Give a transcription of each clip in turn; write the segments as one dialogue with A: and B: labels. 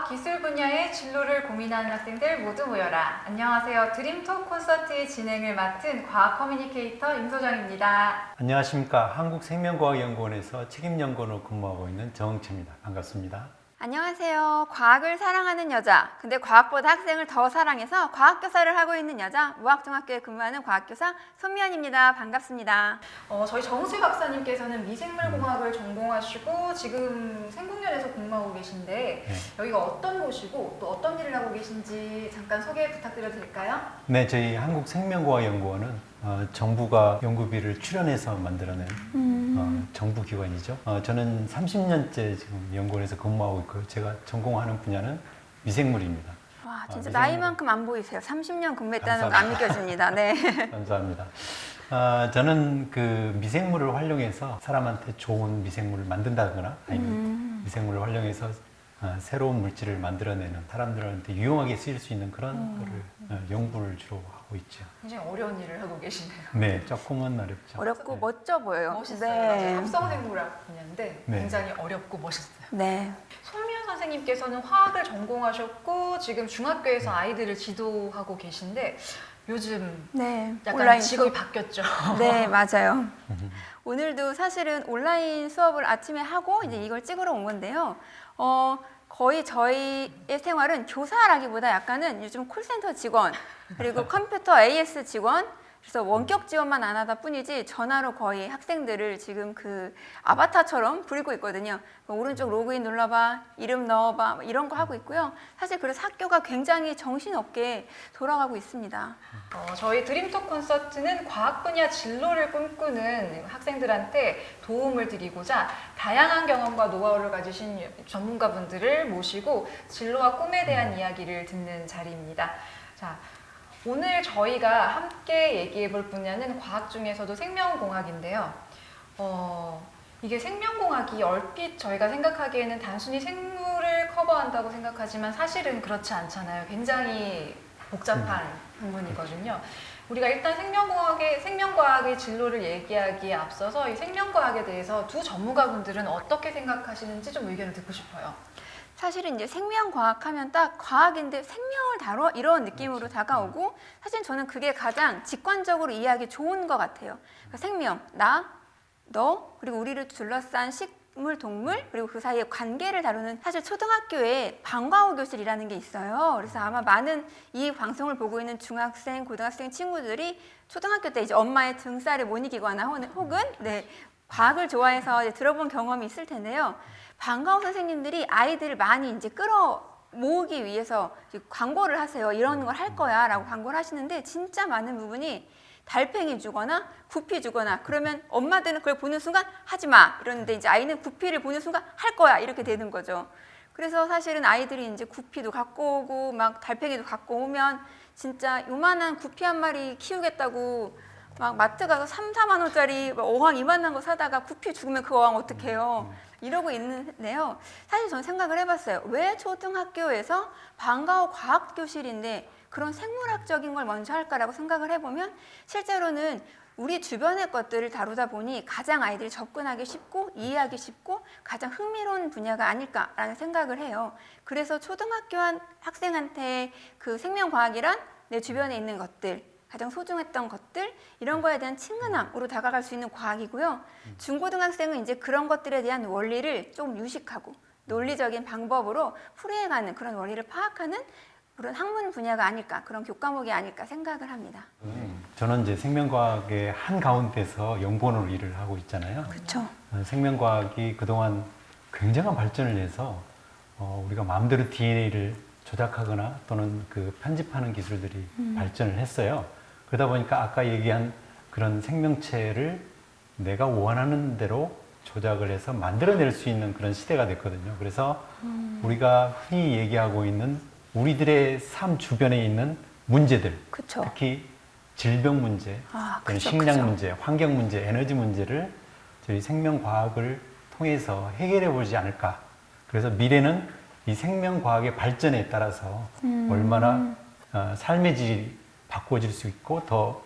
A: 과학 기술 분야의 진로를 고민하는 학생들 모두 모여라. 안녕하세요. 드림톡 콘서트의 진행을 맡은 과학 커뮤니케이터 임소정입니다.
B: 안녕하십니까. 한국생명과학연구원에서 책임연구원으로 근무하고 있는 정은채입니다. 반갑습니다.
C: 안녕하세요. 과학을 사랑하는 여자, 근데 과학보다 학생을 더 사랑해서 과학교사를 하고 있는 여자, 무학중학교에 근무하는 과학교사 손미연입니다. 반갑습니다.
A: 저희 정은채 박사님께서는 미생물공학을 전공하시고 지금 생국년에서 근무하고 계신데
B: 네.
A: 여기가 어떤 곳이고 또 어떤 일을 하고 계신지 잠깐 소개 부탁드려도 될까요?
B: 네, 저희 한국생명과학연구원은 정부가 연구비를 출연해서 만들어낸 정부기관이죠. 저는 30년째 지금 연구원에서 근무하고 있고요. 제가 전공하는 분야는 미생물입니다.
C: 와, 진짜
B: 미생물.
C: 나이만큼 안 보이세요. 30년 근무했다는 거 안 믿겨집니다. 네.
B: 감사합니다. 저는 그 미생물을 활용해서 사람한테 좋은 미생물을 만든다거나 아니면 미생물을 활용해서 새로운 물질을 만들어내는 사람들한테 유용하게 쓰일 수 있는 그런 거를 연구를 주로 하고 있죠.
A: 굉장히 어려운 일을 하고 계시네요.
B: 네, 조금은 어렵죠.
C: 어렵고 멋져 보여요.
A: 멋있어요.
C: 네.
A: 합성생물학 분야인데
B: 네.
A: 굉장히 어렵고 멋있어요.
C: 네.
A: 손미연 선생님께서는 화학을 전공하셨고 지금 중학교에서 아이들을 지도하고 계신데 요즘
C: 네.
A: 약간
C: 온라인
A: 직업이 바뀌었죠.
C: 네, 맞아요. 오늘도 사실은 온라인 수업을 아침에 하고 이제 이걸 찍으러 온 건데요. 거의 저희의 생활은 교사라기보다 약간은 요즘 콜센터 직원, 그리고 컴퓨터 AS 직원, 그래서 원격 지원만 안 하다 뿐이지 전화로 거의 학생들을 지금 그 아바타처럼 부리고 있거든요. 오른쪽 로그인 눌러봐, 이름 넣어봐, 뭐 이런 거 하고 있고요. 사실 그래서 학교가 굉장히 정신없게 돌아가고 있습니다.
A: 저희 드림톡 콘서트는 과학 분야 진로를 꿈꾸는 학생들한테 도움을 드리고자 다양한 경험과 노하우를 가지신 전문가분들을 모시고 진로와 꿈에 대한 이야기를 듣는 자리입니다. 자, 오늘 저희가 함께 얘기해 볼 분야는 과학 중에서도 생명공학인데요. 이게 생명공학이 얼핏 저희가 생각하기에는 단순히 생물을 커버한다고 생각하지만 사실은 그렇지 않잖아요. 굉장히 복잡한 부분이거든요. 우리가 일단 생명과학의 진로를 얘기하기에 앞서서 이 생명과학에 대해서 두 전문가분들은 어떻게 생각하시는지 좀 의견을 듣고 싶어요.
C: 사실은 이제 생명과학 하면 딱 과학인데 생명을 다뤄? 이런 느낌으로 다가오고 사실 저는 그게 가장 직관적으로 이해하기 좋은 것 같아요. 그러니까 생명, 나, 너, 그리고 우리를 둘러싼 식물, 동물, 그리고 그 사이의 관계를 다루는 사실 초등학교에 방과후 교실이라는 게 있어요. 그래서 아마 많은 이 방송을 보고 있는 중학생, 고등학생 친구들이 초등학교 때 이제 엄마의 등살에 못 이기거나 혹은 네, 과학을 좋아해서 이제 들어본 경험이 있을 텐데요. 방과후 선생님들이 아이들을 많이 이제 끌어모으기 위해서 광고를 하세요. 이런 걸 할 거야 라고 광고를 하시는데 진짜 많은 부분이 달팽이 주거나 구피 주거나 그러면 엄마들은 그걸 보는 순간 하지 마 이러는데 이제 아이는 구피를 보는 순간 할 거야 이렇게 되는 거죠. 그래서 사실은 아이들이 이제 구피도 갖고 오고 막 달팽이도 갖고 오면 진짜 요만한 구피 한 마리 키우겠다고 막 마트 가서 3, 4만 원짜리 어항 이만한 거 사다가 구피 죽으면 그 어항 어떡해요. 이러고 있는데요. 사실 저는 생각을 해봤어요. 왜 초등학교에서 방과후 과학교실인데 그런 생물학적인 걸 먼저 할까라고 생각을 해보면 실제로는 우리 주변의 것들을 다루다 보니 가장 아이들이 접근하기 쉽고 이해하기 쉽고 가장 흥미로운 분야가 아닐까라는 생각을 해요. 그래서 초등학교 학생한테 그 생명과학이란 내 주변에 있는 것들 가장 소중했던 것들 이런 거에 대한 친근함으로 다가갈 수 있는 과학이고요. 중고등학생은 이제 그런 것들에 대한 원리를 조금 유식하고 논리적인 방법으로 풀이해가는 그런 원리를 파악하는 그런 학문 분야가 아닐까 그런 교과목이 아닐까 생각을 합니다.
B: 저는 이제 생명과학의 한 가운데서 연구원으로 일을 하고 있잖아요.
C: 그렇죠.
B: 생명과학이 그동안 굉장한 발전을 해서 우리가 마음대로 DNA를 조작하거나 또는 그 편집하는 기술들이 발전을 했어요. 그러다 보니까 아까 얘기한 그런 생명체를 내가 원하는 대로 조작을 해서 만들어낼 수 있는 그런 시대가 됐거든요. 그래서 우리가 흔히 얘기하고 있는 우리들의 삶 주변에 있는 문제들,
C: 그쵸.
B: 특히 질병 문제, 또는 식량 문제, 환경 문제, 에너지 문제를 저희 생명과학을 통해서 해결해 보지 않을까. 그래서 미래는 이 생명과학의 발전에 따라서 얼마나 삶의 질이 바꿔질 수 있고 더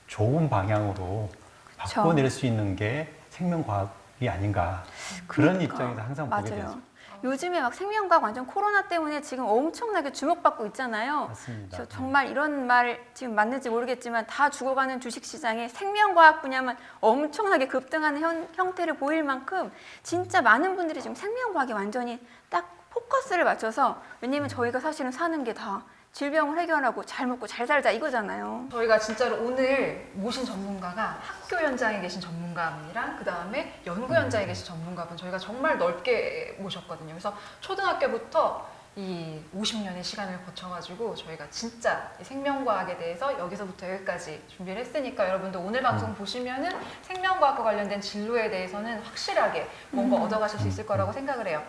B: 좋은 방향으로 바꿔낼 수 있는 게 생명과학이 아닌가. 그런
C: 그러니까.
B: 입장에서 항상 보게 되죠.
C: 요즘에 막 생명과학 완전 코로나 때문에 지금 엄청나게 주목받고 있잖아요.
B: 맞습니다.
C: 저 정말 이런 말 지금 맞는지 모르겠지만 다 죽어가는 주식시장에 생명과학 분야만 엄청나게 급등하는 형태를 보일 만큼 진짜 많은 분들이 지금 생명과학에 완전히 딱 포커스를 맞춰서, 왜냐면 저희가 사실은 사는 게 다 질병을 해결하고 잘 먹고 잘 살자 이거잖아요.
A: 저희가 진짜로 오늘 모신 전문가가 학교 현장에 계신 전문가분이랑 그 다음에 연구 현장에 계신 전문가분 저희가 정말 넓게 모셨거든요. 그래서 초등학교부터 이 50년의 시간을 거쳐가지고 저희가 진짜 이 생명과학에 대해서 여기서부터 여기까지 준비를 했으니까 여러분도 오늘 방송 보시면은 생명과학과 관련된 진로에 대해서는 확실하게 뭔가 얻어가실 수 있을 거라고 생각을 해요.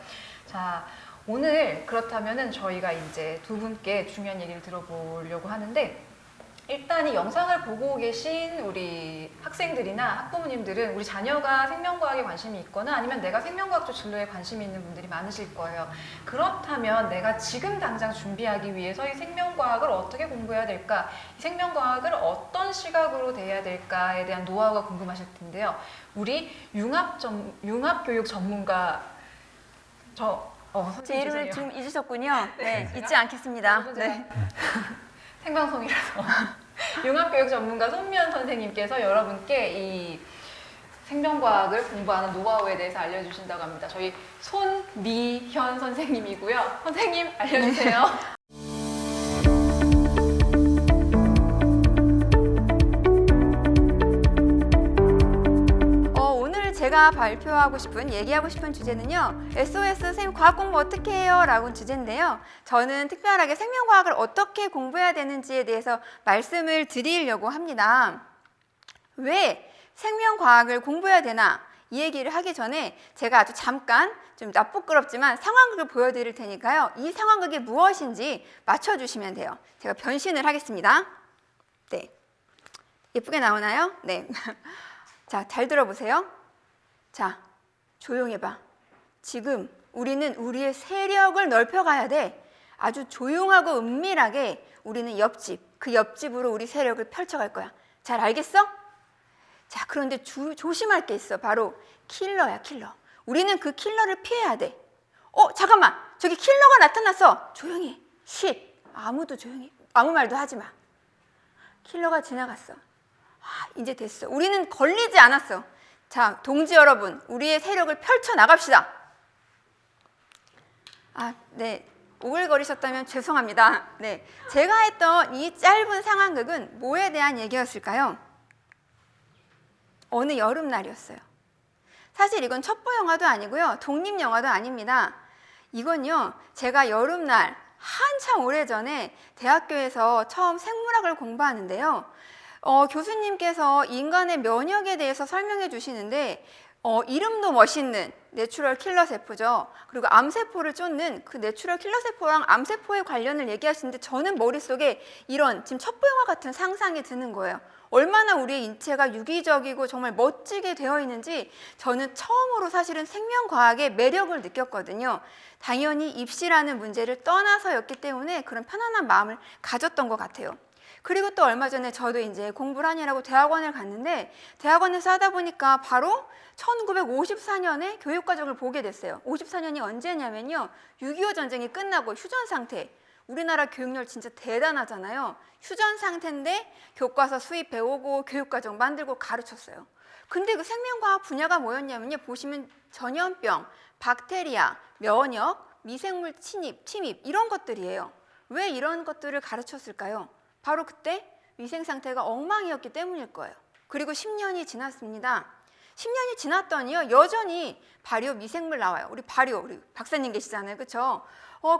A: 자, 오늘 그렇다면은 저희가 이제 두 분께 중요한 얘기를 들어보려고 하는데, 일단 이 영상을 보고 계신 우리 학생들이나 학부모님들은 우리 자녀가 생명과학에 관심이 있거나 아니면 내가 생명과학 쪽 진로에 관심이 있는 분들이 많으실 거예요. 그렇다면 내가 지금 당장 준비하기 위해서 이 생명과학을 어떻게 공부해야 될까, 이 생명과학을 어떤 시각으로 대해야 될까에 대한 노하우가 궁금하실 텐데요. 우리 융합교육 전문가
C: 제 이름을 지금 잊으셨군요. 네,
A: 제가?
C: 잊지 않겠습니다. 네.
A: 생방송이라서 융합교육 전문가 손미연 선생님께서 여러분께 이 생명과학을 공부하는 노하우에 대해서 알려주신다고 합니다. 저희 손미현 선생님이고요. 선생님 알려주세요.
C: 오늘 제가 발표하고 싶은, 얘기하고 싶은 주제는요, SOS 선생님 과학 공부 어떻게 해요? 라고 주제인데요. 저는 특별하게 생명과학을 어떻게 공부해야 되는지에 대해서 말씀을 드리려고 합니다. 왜 생명과학을 공부해야 되나? 이 얘기를 하기 전에 제가 아주 잠깐 좀 나쁘끄럽지만 상황극을 보여드릴 테니까요. 이 상황극이 무엇인지 맞춰주시면 돼요. 제가 변신을 하겠습니다. 네, 예쁘게 나오나요? 네. 자, 잘 들어보세요. 자, 조용해봐. 지금 우리는 우리의 세력을 넓혀가야 돼. 아주 조용하고 은밀하게 우리는 옆집, 그 옆집으로 우리 세력을 펼쳐갈 거야. 잘 알겠어? 자, 그런데 조심할 게 있어. 바로 킬러야, 킬러. 우리는 그 킬러를 피해야 돼. 잠깐만. 저기 킬러가 나타났어. 조용히. 쉿. 아무도 조용히. 아무 말도 하지 마. 킬러가 지나갔어. 이제 됐어. 우리는 걸리지 않았어. 자, 동지 여러분, 우리의 세력을 펼쳐 나갑시다. 네. 오글거리셨다면 죄송합니다. 네. 제가 했던 이 짧은 상황극은 뭐에 대한 얘기였을까요? 어느 여름날이었어요. 사실 이건 첩보 영화도 아니고요. 독립 영화도 아닙니다. 이건요, 제가 여름날 한참 오래전에 대학교에서 처음 생물학을 공부하는데요. 교수님께서 인간의 면역에 대해서 설명해 주시는데 이름도 멋있는 내추럴 킬러 세포죠. 그리고 암세포를 쫓는 그 내추럴 킬러 세포랑 암세포의 관련을 얘기하시는데 저는 머릿속에 이런 지금 첩보영화 같은 상상이 드는 거예요. 얼마나 우리의 인체가 유기적이고 정말 멋지게 되어 있는지 저는 처음으로 사실은 생명과학의 매력을 느꼈거든요. 당연히 입시라는 문제를 떠나서였기 때문에 그런 편안한 마음을 가졌던 것 같아요. 그리고 또 얼마 전에 저도 이제 공부를 하느라고 대학원을 갔는데 대학원에서 하다 보니까 바로 1954년에 교육과정을 보게 됐어요. 54년이 언제냐면요. 6.25 전쟁이 끝나고 휴전 상태. 우리나라 교육열 진짜 대단하잖아요. 휴전 상태인데 교과서 수입해오고 교육과정 만들고 가르쳤어요. 근데 그 생명과학 분야가 뭐였냐면요. 보시면 전염병, 박테리아, 면역, 미생물 침입 이런 것들이에요. 왜 이런 것들을 가르쳤을까요? 바로 그때 위생 상태가 엉망이었기 때문일 거예요. 그리고 10년이 지났습니다. 10년이 지났더니요, 여전히 발효 미생물 나와요. 우리 박사님 계시잖아요. 그렇죠?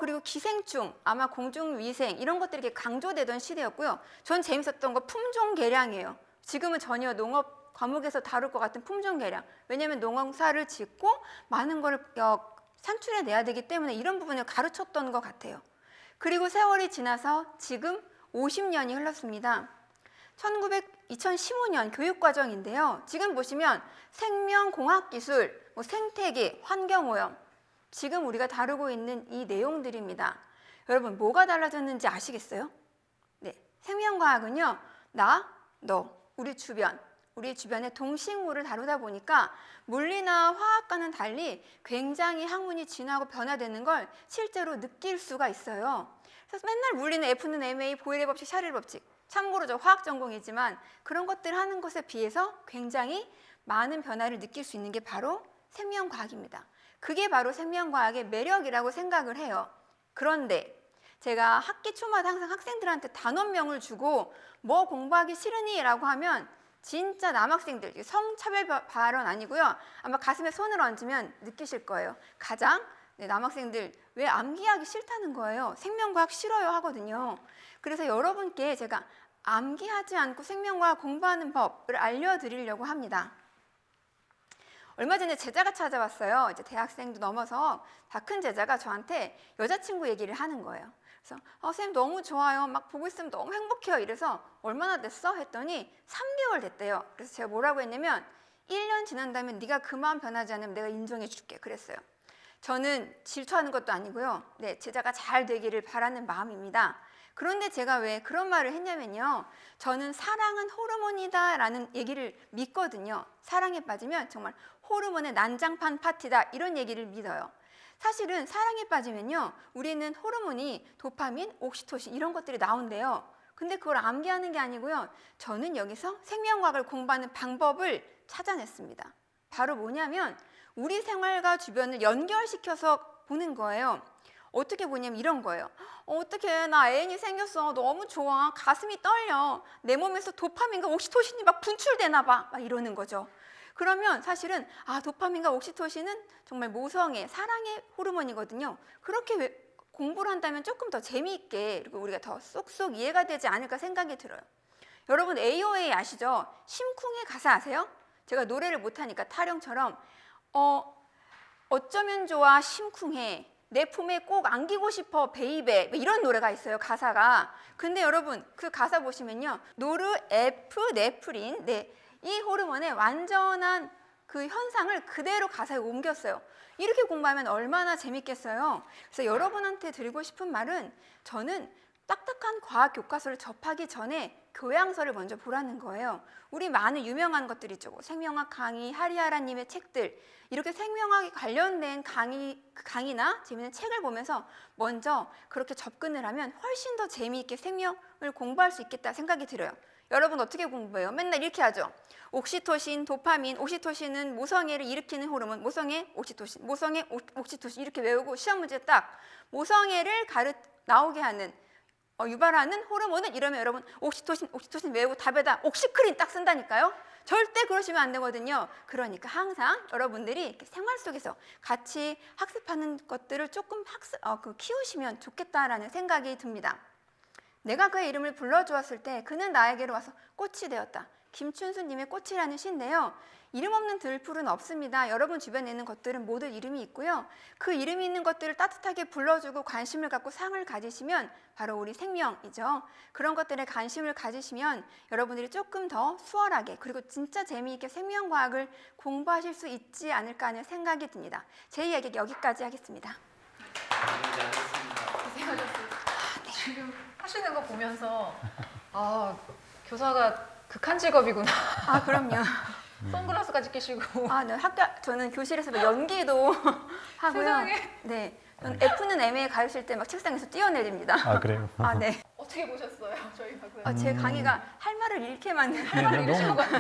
C: 그리고 기생충, 아마 공중위생 이런 것들이 이렇게 강조되던 시대였고요. 전 재밌었던 거 품종 개량이에요. 지금은 전혀 농업 과목에서 다룰 것 같은 품종 개량. 왜냐하면 농사를 짓고 많은 걸 산출해내야 되기 때문에 이런 부분을 가르쳤던 것 같아요. 그리고 세월이 지나서 지금 50년이 흘렀습니다. 2015년 교육과정인데요. 지금 보시면 생명공학기술, 생태계, 환경오염 지금 우리가 다루고 있는 이 내용들입니다. 여러분 뭐가 달라졌는지 아시겠어요? 네, 생명과학은요. 나, 너, 우리 주변 우리 주변의 동식물을 다루다 보니까 물리나 화학과는 달리 굉장히 학문이 진화하고 변화되는 걸 실제로 느낄 수가 있어요. 그래서 맨날 물리는 F는 MA, 보일의 법칙, 샤를의 법칙. 참고로 저 화학 전공이지만 그런 것들 하는 것에 비해서 굉장히 많은 변화를 느낄 수 있는 게 바로 생명과학입니다. 그게 바로 생명과학의 매력이라고 생각을 해요. 그런데 제가 학기 초마다 항상 학생들한테 단원명을 주고 뭐 공부하기 싫으니? 라고 하면 진짜 남학생들, 성차별 발언 아니고요. 아마 가슴에 손을 얹으면 느끼실 거예요. 가장 남학생들 왜 암기하기 싫다는 거예요. 생명과학 싫어요 하거든요. 그래서 여러분께 제가 암기하지 않고 생명과학 공부하는 법을 알려드리려고 합니다. 얼마 전에 제자가 찾아왔어요. 이제 대학생도 넘어서 다 큰 제자가 저한테 여자친구 얘기를 하는 거예요. 그래서 선생님 너무 좋아요. 막 보고 있으면 너무 행복해요. 이래서 얼마나 됐어? 했더니 3개월 됐대요. 그래서 제가 뭐라고 했냐면 1년 지난 다음에 네가 그 마음 변하지 않으면 내가 인정해 줄게 그랬어요. 저는 질투하는 것도 아니고요. 네, 제자가 잘 되기를 바라는 마음입니다. 그런데 제가 왜 그런 말을 했냐면요. 저는 사랑은 호르몬이다 라는 얘기를 믿거든요. 사랑에 빠지면 정말 호르몬의 난장판 파티다 이런 얘기를 믿어요. 사실은 사랑에 빠지면요. 우리는 호르몬이 도파민, 옥시토신 이런 것들이 나온대요. 근데 그걸 암기하는 게 아니고요. 저는 여기서 생명과학을 공부하는 방법을 찾아냈습니다. 바로 뭐냐면 우리 생활과 주변을 연결시켜서 보는 거예요. 어떻게 보냐면 이런 거예요. 어떻게 나 애인이 생겼어. 너무 좋아. 가슴이 떨려. 내 몸에서 도파민과 옥시토신이 막 분출되나 봐. 막 이러는 거죠. 그러면 사실은 도파민과 옥시토신은 정말 모성애, 사랑의 호르몬이거든요. 그렇게 공부를 한다면 조금 더 재미있게 그리고 우리가 더 쏙쏙 이해가 되지 않을까 생각이 들어요. 여러분 AOA 아시죠? 심쿵의 가사 아세요? 제가 노래를 못하니까 타령처럼 어쩌면 좋아 심쿵해 내 품에 꼭 안기고 싶어 베이베 이런 노래가 있어요. 가사가. 근데 여러분 그 가사 보시면요. 노르에프네프린 이 호르몬의 완전한 그 현상을 그대로 가사에 옮겼어요. 이렇게 공부하면 얼마나 재밌겠어요. 그래서 여러분한테 드리고 싶은 말은 저는 딱딱한 과학 교과서를 접하기 전에 교양서를 먼저 보라는 거예요. 우리 많은 유명한 것들 있죠. 생명학 강의, 하리하라님의 책들 이렇게 생명학에 관련된 강의나 재미있는 책을 보면서 먼저 그렇게 접근을 하면 훨씬 더 재미있게 생명을 공부할 수 있겠다 생각이 들어요. 여러분 어떻게 공부해요? 맨날 이렇게 하죠. 옥시토신, 도파민, 옥시토신은 모성애를 일으키는 호르몬, 모성애, 옥시토신, 모성애, 옥시토신 이렇게 외우고 시험 문제 딱 모성애를 나오게 하는 유발하는 호르몬은 이러면 여러분 옥시토신 외우고 답에다 옥시크린 딱 쓴다니까요. 절대 그러시면 안 되거든요. 그러니까 항상 여러분들이 이렇게 생활 속에서 같이 학습하는 것들을 조금 키우시면 좋겠다라는 생각이 듭니다. 내가 그의 이름을 불러주었을 때 그는 나에게로 와서 꽃이 되었다. 김춘수님의 꽃이라는 시인데요. 이름 없는 들풀은 없습니다. 여러분 주변에 있는 것들은 모두 이름이 있고요. 그 이름이 있는 것들을 따뜻하게 불러주고 관심을 갖고 상을 가지시면 바로 우리 생명이죠. 그런 것들에 관심을 가지시면 여러분들이 조금 더 수월하게 그리고 진짜 재미있게 생명과학을 공부하실 수 있지 않을까 하는 생각이 듭니다. 제 이야기 여기까지 하겠습니다.
A: 고생하셨습니다. 지금 하시는 거 보면서 교사가 극한 직업이구나.
C: 그럼요.
A: 선글라스까지 끼시고.
C: 네, 저는 교실에서 연기도 하고요.
A: 세상에.
C: 네, 저는 F는 MA 가르칠 때 막 책상에서 뛰어내립니다.
B: 그래요?
C: 네.
A: 어떻게 보셨어요? 저희 방금.
C: 제 강의가 할 말을 잃게 만드는.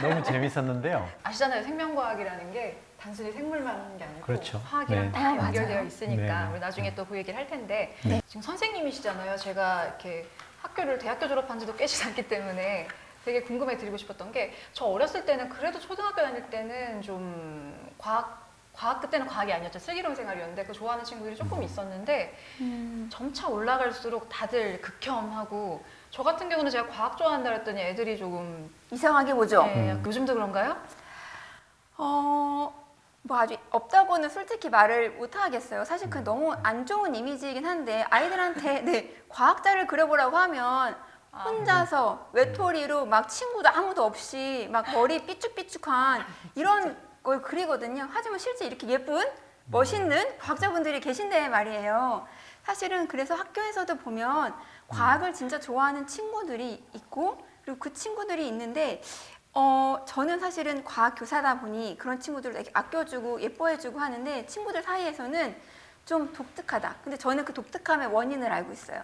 B: 너무 재밌었는데요.
A: 아시잖아요. 생명과학이라는 게 단순히 생물만 하는 게 아니고
B: 그렇죠.
A: 화학이랑 다 연결되어
C: 맞아요.
A: 있으니까
B: 네.
A: 우리 나중에 또 그 얘기를 할 텐데
C: 네.
A: 지금 선생님이시잖아요. 제가 이렇게 대학교 졸업한 지도 꽤 지났기 때문에 되게 궁금해 드리고 싶었던 게 저 어렸을 때는 그래도 초등학교 다닐 때는 좀 과학 그때는 과학이 아니었죠. 슬기로운 생활이었는데 그 좋아하는 친구들이 조금 있었는데 점차 올라갈수록 다들 극혐하고 저 같은 경우는 제가 과학 좋아한다 그랬더니 애들이 조금
C: 이상하게 보죠.
A: 네, 요즘도 그런가요?
C: 아주 없다고는 솔직히 말을 못 하겠어요. 사실 그 너무 안 좋은 이미지이긴 한데 아이들한테 과학자를 그려보라고 하면 혼자서 외톨이로 막 친구도 아무도 없이 막 머리 삐쭉삐쭉한 이런 걸 그리거든요. 하지만 실제 이렇게 예쁜 멋있는 과학자분들이 계신데 말이에요. 사실은 그래서 학교에서도 보면 과학을 진짜 좋아하는 친구들이 있고 그리고 그 친구들이 있는데 저는 사실은 과학 교사다 보니 그런 친구들을 되게 아껴주고 예뻐해주고 하는데 친구들 사이에서는 좀 독특하다. 근데 저는 그 독특함의 원인을 알고 있어요.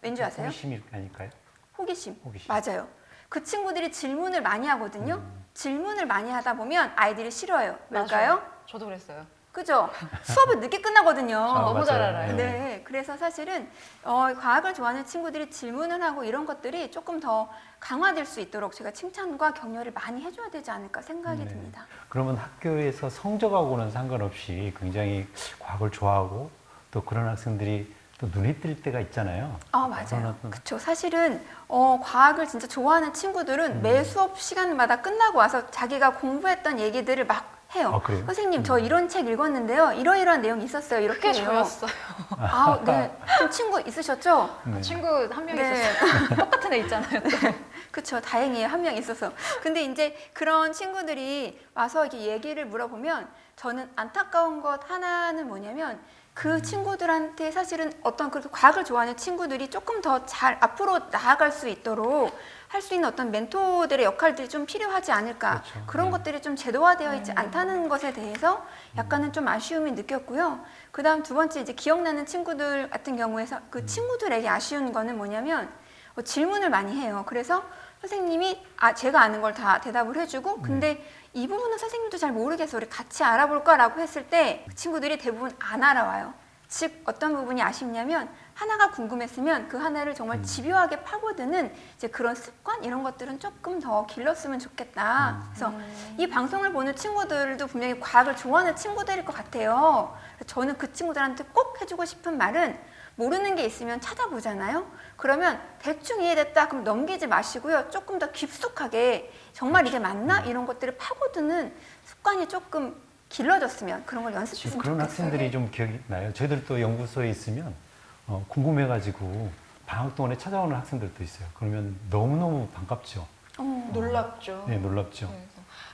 C: 왠지 아세요?
B: 호기심이 아닐까요?
C: 호기심.
B: 호기심.
C: 맞아요. 그 친구들이 질문을 많이 하거든요. 질문을 많이 하다 보면 아이들이 싫어해요. 왜일까요?
A: 맞아요. 저도 그랬어요.
C: 그죠? 수업은 늦게 끝나거든요.
A: 너무 잘 알아요.
C: 네, 그래서 사실은 과학을 좋아하는 친구들이 질문을 하고 이런 것들이 조금 더 강화될 수 있도록 제가 칭찬과 격려를 많이 해줘야 되지 않을까 생각이
B: 네.
C: 듭니다.
B: 그러면 학교에서 성적하고는 상관없이 굉장히 과학을 좋아하고 또 그런 학생들이 또 눈에 띌 때가 있잖아요. 그런
C: 맞아요.
B: 어떤-
C: 그렇죠. 사실은 과학을 진짜 좋아하는 친구들은 매 수업 시간마다 끝나고 와서 자기가 공부했던 얘기들을 막 해요.
B: 아, 그래요?
C: 선생님, 저 이런 책 읽었는데요. 이러이러한 내용이 있었어요. 이렇게
A: 그게
C: 해요.
A: 저였어요.
C: 네. 좀 친구 있으셨죠?
B: 네.
A: 친구 한 명
C: 네.
A: 있었어요. 똑같은 애 있잖아요.
C: 그쵸, 다행이에요. 한 명 있어서. 근데 이제 그런 친구들이 와서 이렇게 얘기를 물어보면 저는 안타까운 것 하나는 뭐냐면 그 친구들한테 사실은 어떤 그렇게 과학을 좋아하는 친구들이 조금 더 잘 앞으로 나아갈 수 있도록 할 수 있는 어떤 멘토들의 역할들이 좀 필요하지 않을까.
B: 그렇죠.
C: 그런
B: 네.
C: 것들이 좀 제도화되어 있지 않다는 것에 대해서 약간은 좀 아쉬움이 느꼈고요. 그 다음 두 번째 이제 기억나는 친구들 같은 경우에서 그 친구들에게 아쉬운 거는 뭐냐면 질문을 많이 해요. 그래서 선생님이 제가 아는 걸 다 대답을 해주고 근데 이 부분은 선생님도 잘 모르겠어. 우리 같이 알아볼까라고 했을 때 그 친구들이 대부분 안 알아와요. 즉 어떤 부분이 아쉽냐면 하나가 궁금했으면 그 하나를 정말 집요하게 파고드는 이제 그런 습관 이런 것들은 조금 더 길렀으면 좋겠다. 그래서 이 방송을 보는 친구들도 분명히 과학을 좋아하는 친구들일 것 같아요. 그래서 저는 그 친구들한테 꼭 해주고 싶은 말은 모르는 게 있으면 찾아보잖아요. 그러면 대충 이해됐다 그럼 넘기지 마시고요. 조금 더 깊숙하게 정말 이게 맞나? 이런 것들을 파고드는 습관이 조금 길러졌으면 그런 걸 연습했으면
B: 그런
C: 좋겠어요.
B: 학생들이 좀 기억이 나요. 저희들 또 연구소에 있으면 궁금해가지고 방학 동안에 찾아오는 학생들도 있어요. 그러면 너무너무 반갑죠.
A: 놀랍죠.
B: 네, 놀랍죠.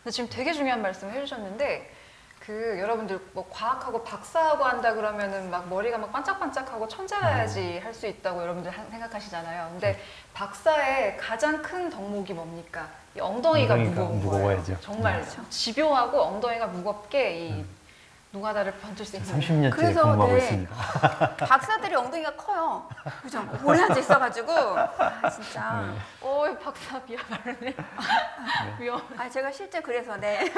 A: 근데 지금 되게 중요한 말씀을 해주셨는데 그 여러분들 뭐 과학하고 박사하고 한다 그러면은 막 머리가 막 반짝반짝하고 천재라야지 할 수 있다고 여러분들 생각하시잖아요. 근데 박사의 가장 큰 덕목이 뭡니까? 이 엉덩이가 무거운
B: 무거워야죠.
A: 거예요. 정말
C: 그렇죠.
A: 집요하고 엉덩이가 무겁게 이 노가다를 번질 수 있는
B: 30년째
C: 그래서,
B: 공부하고
C: 네.
B: 있습니다.
C: 박사들이 엉덩이가 커요. 그죠? 오래 앉아 있어가지고 진짜.
A: 박사 비하 발언을 위험.
C: 제가 실제 그래서 네.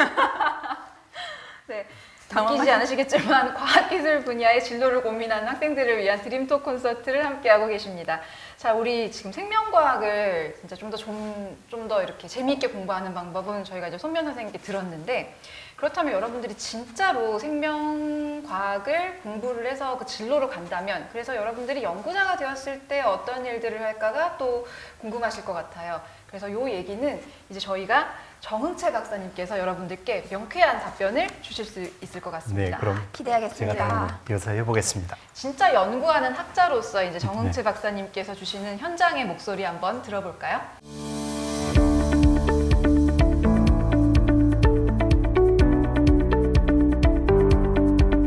A: 네.
C: 당황하시-
A: 느끼지 않으시겠지만 과학기술 분야의 진로를 고민하는 학생들을 위한 드림톡 콘서트를 함께하고 계십니다. 자, 우리 지금 생명과학을 진짜 좀 더 이렇게 재미있게 공부하는 방법은 저희가 이제 손면 선생님께 들었는데 그렇다면 여러분들이 진짜로 생명과학을 공부를 해서 그 진로로 간다면 그래서 여러분들이 연구자가 되었을 때 어떤 일들을 할까가 또 궁금하실 것 같아요. 그래서 이 얘기는 이제 저희가 정흥채 박사님께서 여러분들께 명쾌한 답변을 주실 수 있을 것
B: 네,
A: 같습니다.
B: 그럼
C: 기대하겠습니다.
B: 제가 한번 이어서 해보겠습니다.
A: 진짜 연구하는 학자로서 이제 정흥채
B: 네.
A: 박사님께서 주시는 현장의 목소리 한번 들어볼까요?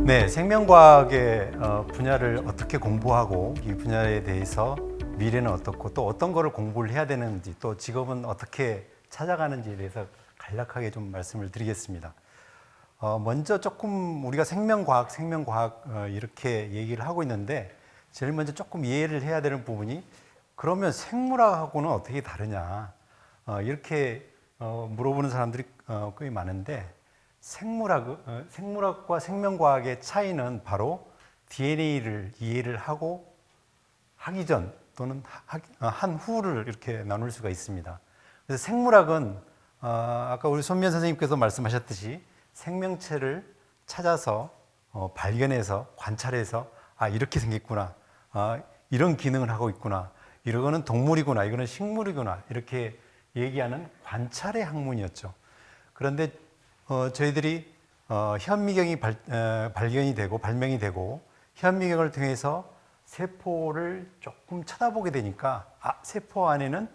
B: 네, 생명과학의 분야를 어떻게 공부하고 이 분야에 대해서 미래는 어떻고 또 어떤 거를 공부를 해야 되는지 또 직업은 어떻게 찾아가는지에 대해서 간략하게 좀 말씀을 드리겠습니다. 먼저 조금 우리가 생명과학 이렇게 얘기를 하고 있는데 제일 먼저 조금 이해를 해야 되는 부분이 그러면 생물학하고는 어떻게 다르냐 이렇게 물어보는 사람들이 꽤 많은데 생물학과 생명과학의 차이는 바로 DNA를 이해를 하기 전 또는 한 후를 이렇게 나눌 수가 있습니다. 그래서 생물학은 아까 우리 손미연 선생님께서 말씀하셨듯이 생명체를 찾아서 발견해서 관찰해서 이렇게 생겼구나, 이런 기능을 하고 있구나, 이거는 동물이구나, 이거는 식물이구나 이렇게 얘기하는 관찰의 학문이었죠. 그런데 저희들이 현미경이 발견이 되고 발명이 되고 현미경을 통해서 세포를 조금 쳐다보게 되니까 세포 안에는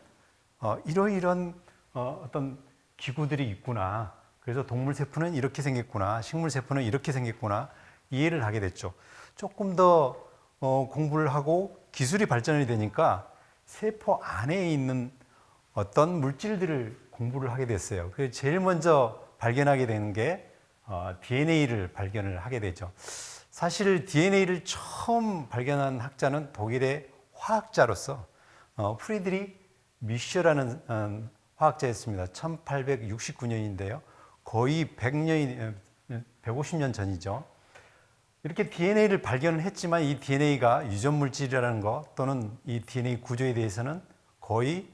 B: 이러이러한 어떤 기구들이 있구나. 그래서 동물 세포는 이렇게 생겼구나. 식물 세포는 이렇게 생겼구나. 이해를 하게 됐죠. 조금 더 공부를 하고 기술이 발전이 되니까 세포 안에 있는 어떤 물질들을 공부를 하게 됐어요. 그 제일 먼저 발견하게 되는 게 DNA를 발견을 하게 되죠. 사실 DNA를 처음 발견한 학자는 독일의 화학자로서 프리드리 미셔라는 화학자였습니다. 1869년인데요. 거의 150년 전이죠. 이렇게 DNA를 발견을 했지만 이 DNA가 유전 물질이라는 것 또는 이 DNA 구조에 대해서는 거의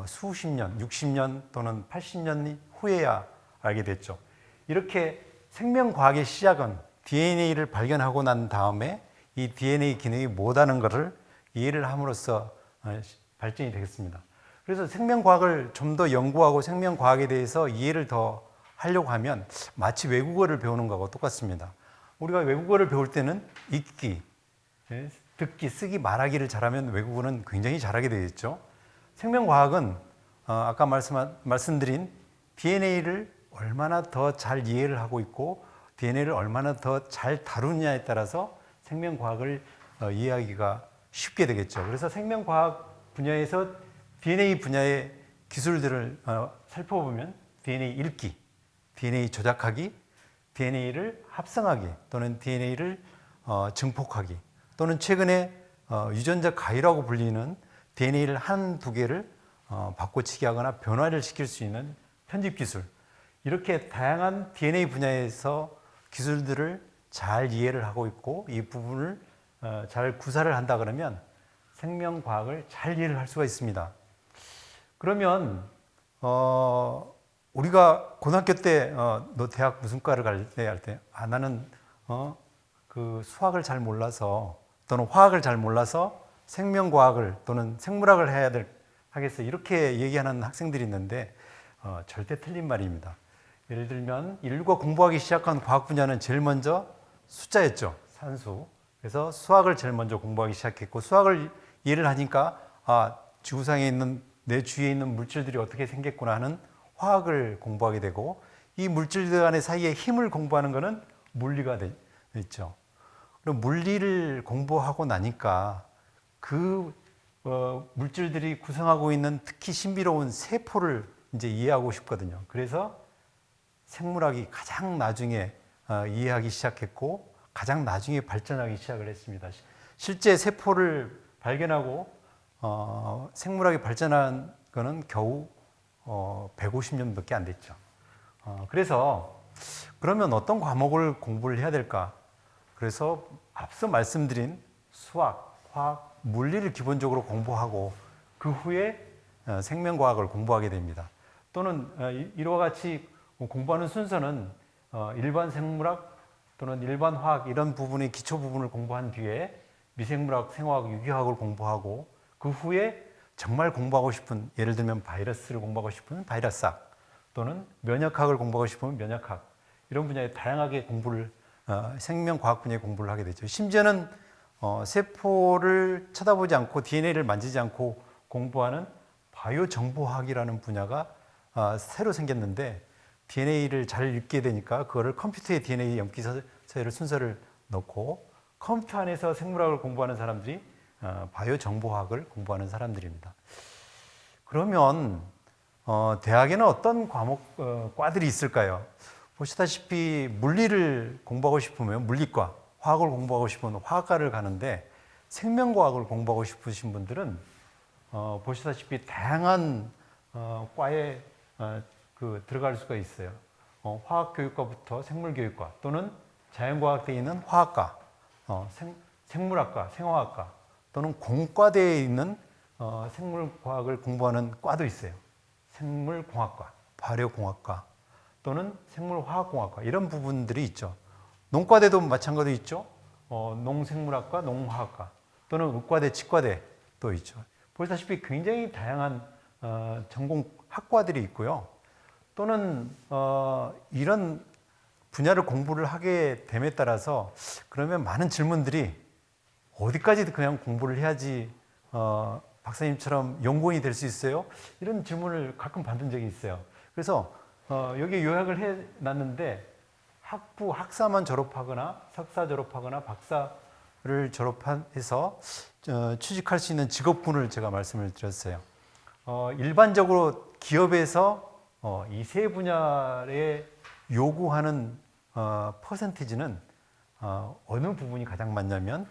B: 수십 년, 60년 또는 80년 후에야 알게 됐죠. 이렇게 생명과학의 시작은 DNA를 발견하고 난 다음에 이 DNA 기능이 뭐다는 것을 이해를 함으로써 발전이 되겠습니다. 그래서 생명과학을 좀 더 연구하고 생명과학에 대해서 이해를 더 하려고 하면 마치 외국어를 배우는 것과 똑같습니다. 우리가 외국어를 배울 때는 읽기, 듣기, 쓰기, 말하기를 잘하면 외국어는 굉장히 잘하게 되겠죠. 생명과학은 아까 말씀드린 DNA를 얼마나 더 잘 이해를 하고 있고 DNA를 얼마나 더 잘 다루느냐에 따라서 생명과학을 이해하기가 쉽게 되겠죠. 그래서 생명과학 분야에서 DNA 분야의 기술들을 살펴보면 DNA 읽기, DNA 조작하기, DNA를 합성하기 또는 DNA를 증폭하기 또는 최근에 유전자 가위라고 불리는 DNA를 한두 개를 바꿔치기 하거나 변화를 시킬 수 있는 편집 기술, 이렇게 다양한 DNA 분야에서 기술들을 잘 이해를 하고 있고 이 부분을 잘 구사를 한다 그러면 생명과학을 잘 이해를 할 수가 있습니다. 그러면 우리가 고등학교 때 너 대학 무슨 과를 갈래 할 때 나는 그 수학을 잘 몰라서 또는 화학을 잘 몰라서 생명과학을 또는 생물학을 하겠어 이렇게 얘기하는 학생들이 있는데 절대 틀린 말입니다. 예를 들면 인류가 공부하기 시작한 과학 분야는 제일 먼저 숫자였죠. 산수. 그래서 수학을 제일 먼저 공부하기 시작했고 수학을 이해를 하니까 지구상에 있는 내 주위에 있는 물질들이 어떻게 생겼구나 하는 화학을 공부하게 되고 이 물질들 간의 사이에 힘을 공부하는 것은 물리가 됐죠. 그럼 물리를 공부하고 나니까 그 물질들이 구성하고 있는 특히 신비로운 세포를 이제 이해하고 싶거든요. 그래서 생물학이 가장 나중에 이해하기 시작했고 가장 나중에 발전하기 시작을 했습니다. 실제 세포를 발견하고 생물학이 발전한 거는 겨우 150년밖에 안 됐죠. 그래서 그러면 어떤 과목을 공부를 해야 될까? 그래서 앞서 말씀드린 수학, 화학, 물리를 기본적으로 공부하고 그 후에 생명과학을 공부하게 됩니다. 또는 이와 같이 공부하는 순서는 일반 생물학 또는 일반 화학 이런 부분의 기초 부분을 공부한 뒤에 미생물학, 생화학, 유기화학을 공부하고 그 후에 정말 공부하고 싶은 예를 들면 바이러스를 공부하고 싶으면 바이러스학 또는 면역학을 공부하고 싶으면 면역학 이런 분야에 다양하게 공부를 생명과학 분야에 공부를 하게 되죠. 심지어는 세포를 쳐다보지 않고 DNA를 만지지 않고 공부하는 바이오 정보학이라는 분야가 새로 생겼는데 DNA를 잘 읽게 되니까 그거를 컴퓨터에 DNA 염기 서열을 순서를 넣고 컴퓨터 안에서 생물학을 공부하는 사람들이 바이오 정보학을 공부하는 사람들입니다. 그러면 대학에는 어떤 과들이 있을까요? 보시다시피 물리를 공부하고 싶으면 물리과, 화학을 공부하고 싶으면 화학과를 가는데 생명과학을 공부하고 싶으신 분들은 보시다시피 다양한 과에 들어갈 수가 있어요. 화학교육과부터 생물교육과 또는 자연과학대에 있는 화학과, 생물학과, 생화학과 또는 공과대에 있는 생물과학을 공부하는 과도 있어요. 생물공학과, 발효공학과 또는 생물화학공학과 이런 부분들이 있죠. 농과대도 마찬가지로 있죠. 농생물학과, 농화학과 또는 의과대, 치과대도 있죠. 보시다시피 굉장히 다양한 전공 학과들이 있고요. 또는 이런 분야를 공부를 하게 됨에 따라서 그러면 많은 질문들이 어디까지 그냥 공부를 해야지 박사님처럼 연구원이 될 수 있어요? 이런 질문을 가끔 받은 적이 있어요. 그래서 여기 요약을 해놨는데 학사만 졸업하거나 석사 졸업하거나 박사를 졸업해서 취직할 수 있는 직업군을 제가 말씀을 드렸어요. 일반적으로 기업에서 이 세 분야에 요구하는 퍼센티지는 어느 부분이 가장 많냐면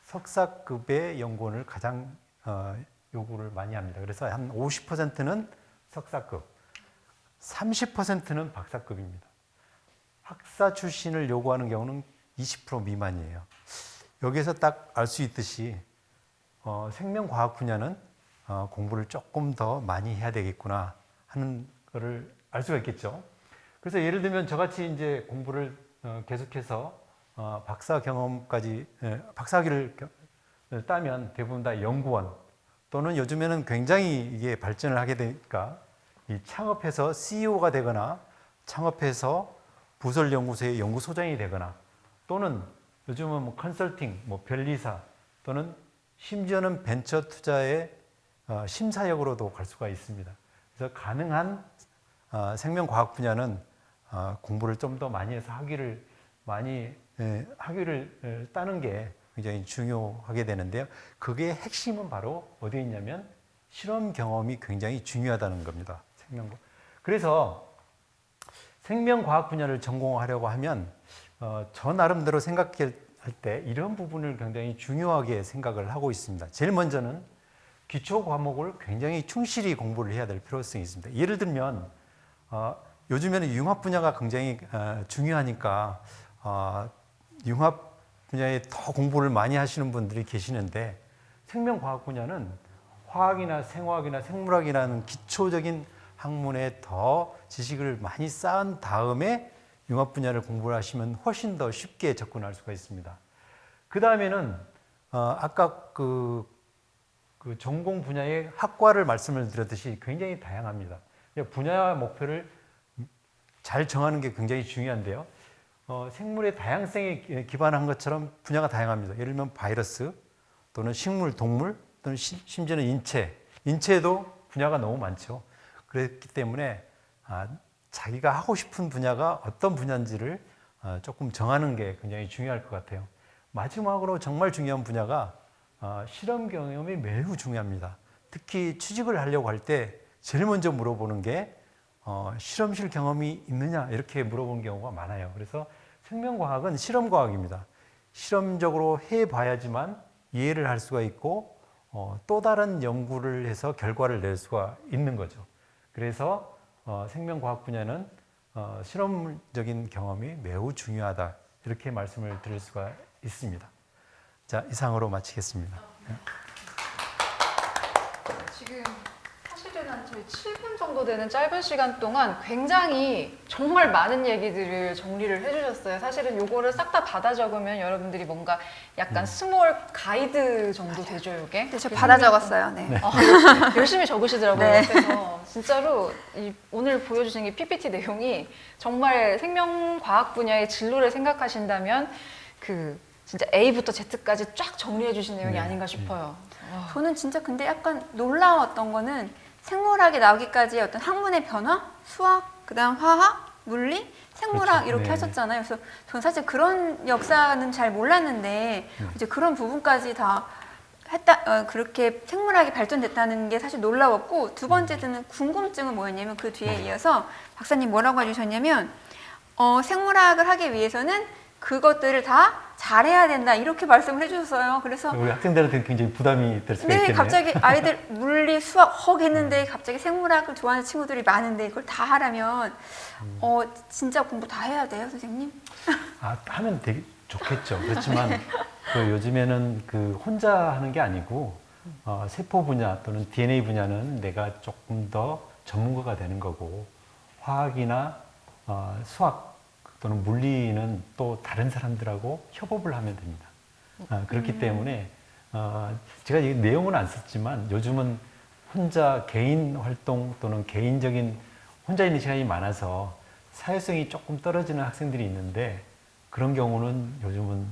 B: 석사급의 연구원을 가장 요구를 많이 합니다. 그래서 한 50%는 석사급, 30%는 박사급입니다. 학사 출신을 요구하는 경우는 20% 미만이에요. 여기에서 딱 알 수 있듯이 생명과학 분야는 공부를 조금 더 많이 해야 되겠구나 하는 거를 알 수가 있겠죠. 그래서 예를 들면 저같이 이제 공부를 계속해서 박사 경험까지 박사학위를 따면 대부분 다 연구원 또는 요즘에는 굉장히 이게 발전을 하게 되니까 이 창업해서 CEO가 되거나 창업해서 부설 연구소의 연구소장이 되거나 또는 요즘은 뭐 컨설팅, 뭐 변리사 또는 심지어는 벤처 투자의 심사역으로도 갈 수가 있습니다. 그래서 가능한 생명과학 분야는 공부를 좀 더 많이 해서 학위를 따는 게 굉장히 중요하게 되는데요. 그게 핵심은 바로 어디에 있냐면 실험 경험이 굉장히 중요하다는 겁니다. 그래서 생명과학 분야를 전공하려고 하면 저 나름대로 생각할 때 이런 부분을 굉장히 중요하게 생각을 하고 있습니다. 제일 먼저는 기초 과목을 굉장히 충실히 공부를 해야 될 필요성이 있습니다. 예를 들면 요즘에는 융합 분야가 굉장히 중요하니까 융합 분야에 더 공부를 많이 하시는 분들이 계시는데 생명과학 분야는 화학이나 생화학이나 생물학이라는 기초적인 학문에 더 지식을 많이 쌓은 다음에 융합 분야를 공부를 하시면 훨씬 더 쉽게 접근할 수가 있습니다. 그 다음에는 아까 그 전공 분야의 학과를 말씀을 드렸듯이 굉장히 다양합니다. 분야 목표를 잘 정하는 게 굉장히 중요한데요. 생물의 다양성에 기반한 것처럼 분야가 다양합니다. 예를 들면 바이러스 또는 식물, 동물 또는 심지어는 인체에도 분야가 너무 많죠. 그렇기 때문에 자기가 하고 싶은 분야가 어떤 분야인지를 조금 정하는 게 굉장히 중요할 것 같아요. 마지막으로 정말 중요한 분야가 실험 경험이 매우 중요합니다. 특히 취직을 하려고 할 때 제일 먼저 물어보는 게 실험실 경험이 있느냐 이렇게 물어보는 경우가 많아요. 그래서 생명과학은 실험과학입니다. 실험적으로 해봐야지만 이해를 할 수가 있고 또 다른 연구를 해서 결과를 낼 수가 있는 거죠. 그래서 생명과학 분야는 실험적인 경험이 매우 중요하다 이렇게 말씀을 드릴 수가 있습니다. 자, 이상으로 마치겠습니다.
A: 지금 사실은 한 저희 7분 정도 되는 짧은 시간 동안 굉장히 정말 많은 얘기들을 정리를 해주셨어요. 사실은 요거를 싹 다 받아 적으면 여러분들이 뭔가 약간 스몰 가이드 정도 되죠, 이게.
C: 네, 저 받아 적었어요. 네.
A: 열심히 적으시더라고요.
C: 네.
A: 그래서 진짜로 오늘 보여주신 이 PPT 내용이 정말 생명과학 분야의 진로를 생각하신다면 진짜 A부터 Z까지 쫙 정리해 주신 내용이
B: 네.
A: 아닌가 싶어요.
C: 저는 진짜 근데 약간 놀라웠던 거는 생물학이 나오기까지의 어떤 학문의 변화, 수학, 그다음 화학, 물리, 생물학
B: 그렇죠.
C: 이렇게
B: 네.
C: 하셨잖아요. 그래서 저는 사실 그런 역사는 잘 몰랐는데 이제 그런 부분까지 다 했다. 그렇게 생물학이 발전됐다는 게 사실 놀라웠고 두 번째 드는 궁금증은 뭐였냐면 그 뒤에 이어서 박사님 뭐라고 해주셨냐면 생물학을 하기 위해서는 그것들을 다 잘해야 된다 이렇게 말씀을 해주셨어요. 그래서
B: 우리 학생들한테는 굉장히 부담이 될 수가 있겠네요.
C: 갑자기 아이들 물리, 수학 헉 했는데 갑자기 생물학을 좋아하는 친구들이 많은데 그걸 다 하려면 진짜 공부 다 해야 돼요, 선생님?
B: 하면 되게 좋겠죠. 그렇지만 요즘에는 혼자 하는 게 아니고 세포 분야 또는 DNA 분야는 내가 조금 더 전문가가 되는 거고 화학이나 수학 또는 물리는 또 다른 사람들하고 협업을 하면 됩니다. 그렇기 때문에 제가 이 내용은 안 썼지만 요즘은 혼자 개인 활동 또는 개인적인 혼자 있는 시간이 많아서 사회성이 조금 떨어지는 학생들이 있는데 그런 경우는 요즘은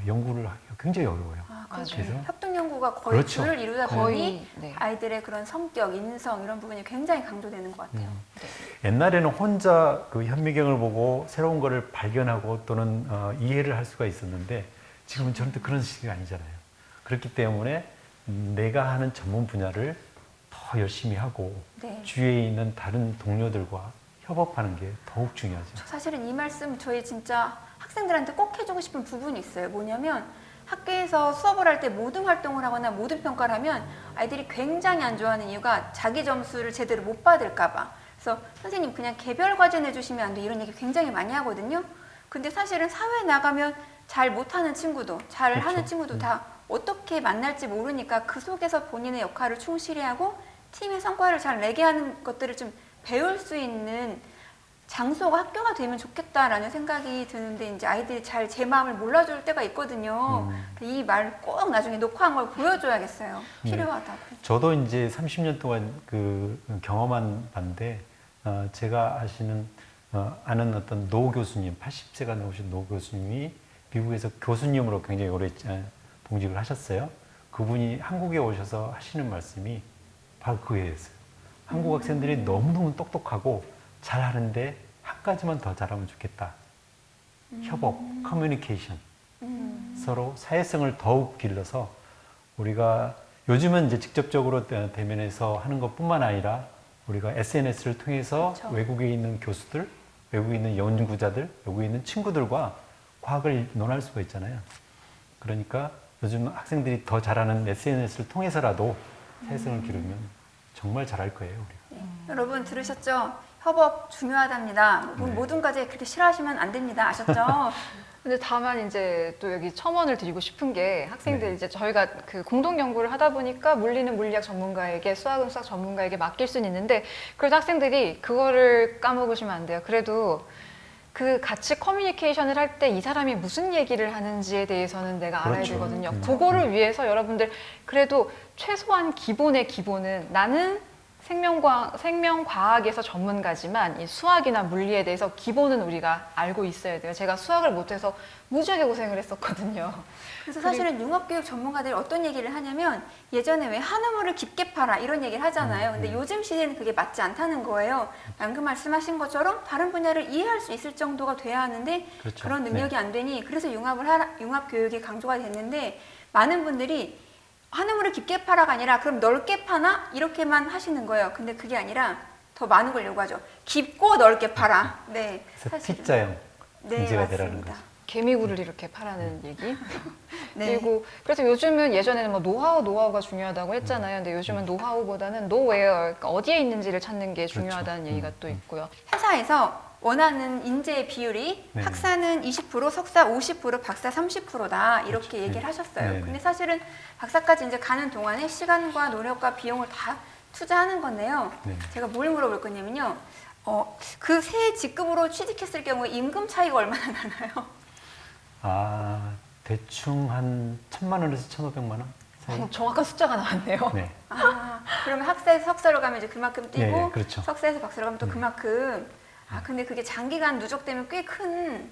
B: 연구를 하기가 굉장히 어려워요.
C: 그렇죠.
B: 그래서
C: 협동 연구가 거의
B: 그렇죠.
C: 줄을 이루다 보니
A: 거의, 네.
C: 아이들의 그런 성격, 인성 이런 부분이 굉장히 강조되는 것 같아요.
B: 옛날에는 혼자 현미경을 보고 새로운 거를 발견하고 또는 이해를 할 수가 있었는데 지금은 절대 그런 시기가 아니잖아요. 그렇기 때문에 내가 하는 전문 분야를 더 더 열심히 하고
C: 네.
B: 주위에 있는 다른 동료들과 협업하는 게 더욱 중요하죠.
C: 사실은 이 말씀 저희 진짜 학생들한테 꼭 해주고 싶은 부분이 있어요. 뭐냐면 학교에서 수업을 할 때 모든 활동을 하거나 모든 평가를 하면 아이들이 굉장히 안 좋아하는 이유가 자기 점수를 제대로 못 받을까 봐. 그래서 선생님 그냥 개별 과제 내주시면 안 돼, 이런 얘기 굉장히 많이 하거든요. 근데 사실은 사회에 나가면 잘 못하는 친구도 잘
B: 그렇죠.
C: 하는 친구도 다 어떻게 만날지 모르니까 그 속에서 본인의 역할을 충실히 하고 팀의 성과를 잘 내게 하는 것들을 좀 배울 수 있는 장소가 학교가 되면 좋겠다라는 생각이 드는데 이제 아이들이 잘 제 마음을 몰라줄 때가 있거든요. 이 말 꼭 나중에 녹화한 걸 보여줘야겠어요.
B: 네.
C: 필요하다고.
B: 저도 이제 30년 동안 그 경험한 바인데 제가 아는 어떤 노 교수님, 80세가 넘으신 노 교수님이 미국에서 교수님으로 굉장히 오래 봉직을 하셨어요. 그분이 한국에 오셔서 하시는 말씀이 바로 그거였어요. 한국 학생들이 너무너무 똑똑하고 잘하는데 한 가지만 더 잘하면 좋겠다. 협업, 커뮤니케이션. 서로 사회성을 더욱 길러서 우리가 요즘은 이제 직접적으로 대면해서 하는 것뿐만 아니라 우리가 SNS를 통해서
C: 그렇죠.
B: 외국에 있는 교수들, 외국에 있는 연구자들, 외국에 있는 친구들과 과학을 논할 수가 있잖아요. 그러니까 요즘 학생들이 더 잘하는 SNS를 통해서라도 사회성을 기르면 정말 잘할 거예요, 우리가.
C: 네. 여러분 들으셨죠? 협업 중요하답니다.
B: 네.
C: 모든 과제 그렇게 싫어하시면 안 됩니다. 아셨죠?
A: 근데 다만 이제 또 여기 첨언을 드리고 싶은 게 학생들
B: 네.
A: 이제 저희가 그 공동 연구를 하다 보니까 물리는 물리학 전문가에게 수학은 수학 전문가에게 맡길 수는 있는데 그래도 학생들이 그거를 까먹으시면 안 돼요. 그래도 그 같이 커뮤니케이션을 할 때 이 사람이 무슨 얘기를 하는지에 대해서는 내가 알아야
B: 그렇죠.
A: 되거든요. 그거를 위해서 여러분들 그래도 최소한 기본의 기본은 나는 생명과학에서 전문가지만 이 수학이나 물리에 대해서 기본은 우리가 알고 있어야 돼요. 제가 수학을 못해서 무지하게 고생을 했었거든요.
C: 그래서 사실은 융합교육 전문가들이 어떤 얘기를 하냐면 예전에 왜 한우물을 깊게 팔아 이런 얘기를 하잖아요. 근데 요즘 시대는 그게 맞지 않다는 거예요. 방금 말씀하신 것처럼 다른 분야를 이해할 수 있을 정도가 돼야 하는데
B: 그렇죠.
C: 그런 능력이 안 되니 그래서 융합교육이 강조가 됐는데 많은 분들이 한우물을 깊게 파라가 아니라 그럼 넓게 파나? 이렇게만 하시는 거예요. 근데 그게 아니라 더 많은 걸 요구하죠. 깊고 넓게 파라. 네.
B: 그래서 T자형
C: 네,
B: 인재가 되라는
C: 맞습니다.
B: 거죠.
A: 개미굴을 이렇게 파라는 얘기.
C: 네.
A: 그리고 그래서 요즘은 예전에는 뭐 노하우가 중요하다고 했잖아요. 근데 요즘은 노하우보다는 nowhere, 그러니까 어디에 있는지를 찾는 게 중요하다는
B: 그렇죠.
A: 얘기가 또 있고요.
C: 회사에서 원하는 인재의 비율이
B: 네.
C: 학사는 20%, 석사 50%, 박사 30%다 이렇게
B: 그렇죠.
C: 얘기를
B: 네.
C: 하셨어요.
B: 네.
C: 근데 사실은 박사까지 이제 가는 동안에 시간과 노력과 비용을 다 투자하는 건데요.
B: 네.
C: 제가 뭘 물어볼 거냐면요. 그 세 직급으로 취직했을 경우에 임금 차이가 얼마나 나나요?
B: 대충 한 1,000만 원에서 1,500만 원 사이.
A: 정확한 숫자가 나왔네요.
B: 네.
C: 그러면 학사에서 석사로 가면 이제 그만큼 뛰고
B: 네, 그렇죠.
C: 석사에서 박사로 가면 또
B: 네.
C: 그만큼 근데 그게 장기간 누적되면 꽤 큰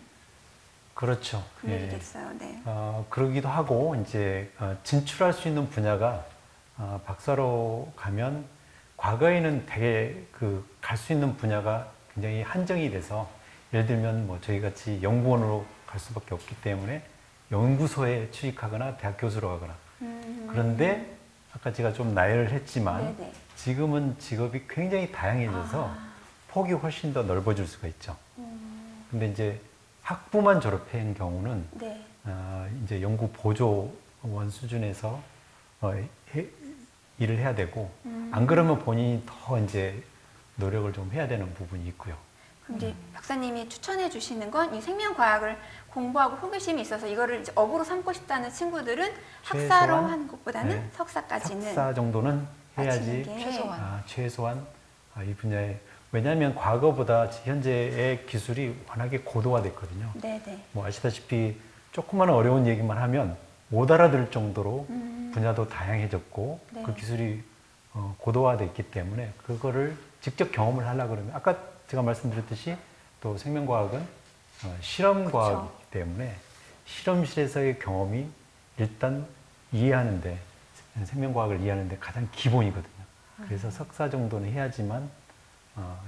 B: 그렇죠.
C: 금액이 됐어요. 네.
B: 그러기도 하고 이제 진출할 수 있는 분야가 박사로 가면 과거에는 되게 갈 수 있는 분야가 굉장히 한정이 돼서 예를 들면 뭐 저희 같이 연구원으로 갈 수밖에 없기 때문에 연구소에 취직하거나 대학 교수로 가거나 그런데 아까 제가 좀 나열을 했지만
C: 네네.
B: 지금은 직업이 굉장히 다양해져서 폭이 훨씬 더 넓어질 수가 있죠. 근데 이제 학부만 졸업한 경우는
C: 네.
B: 이제 연구 보조원 수준에서 일을 해야 되고 안 그러면 본인이 더 이제 노력을 좀 해야 되는 부분이 있고요.
C: 그럼 이제 박사님이 추천해 주시는 건 이 생명과학을 공부하고 호기심이 있어서 이거를 이제 업으로 삼고 싶다는 친구들은 학사로
B: 최소한,
C: 하는 것보다는
B: 네,
C: 석사까지는
B: 석사 정도는 해야지
C: 마치는 게
A: 최소한.
B: 최소한 이 분야에 왜냐하면 과거보다 현재의 기술이 워낙에 고도화됐거든요.
C: 네네.
B: 뭐 아시다시피 조그마한 어려운 얘기만 하면 못 알아들을 정도로 분야도 다양해졌고
C: 네.
B: 그 기술이 고도화됐기 때문에 그거를 직접 경험을 하려고 그러면 아까 제가 말씀드렸듯이 또 생명과학은 실험과학이기 때문에 실험실에서의 경험이 일단 이해하는데 생명과학을 이해하는데 가장 기본이거든요. 그래서 석사 정도는 해야지만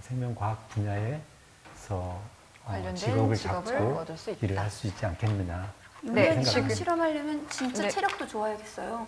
B: 생명과학 분야에서
A: 관련된
B: 직업을
A: 직업을
B: 잡고
A: 얻을 수 있다.
B: 일을 할 수 있지 않겠느냐.
A: 네,
C: 네,
A: 지금-
C: 실험하려면 진짜
A: 네.
C: 체력도 좋아야겠어요.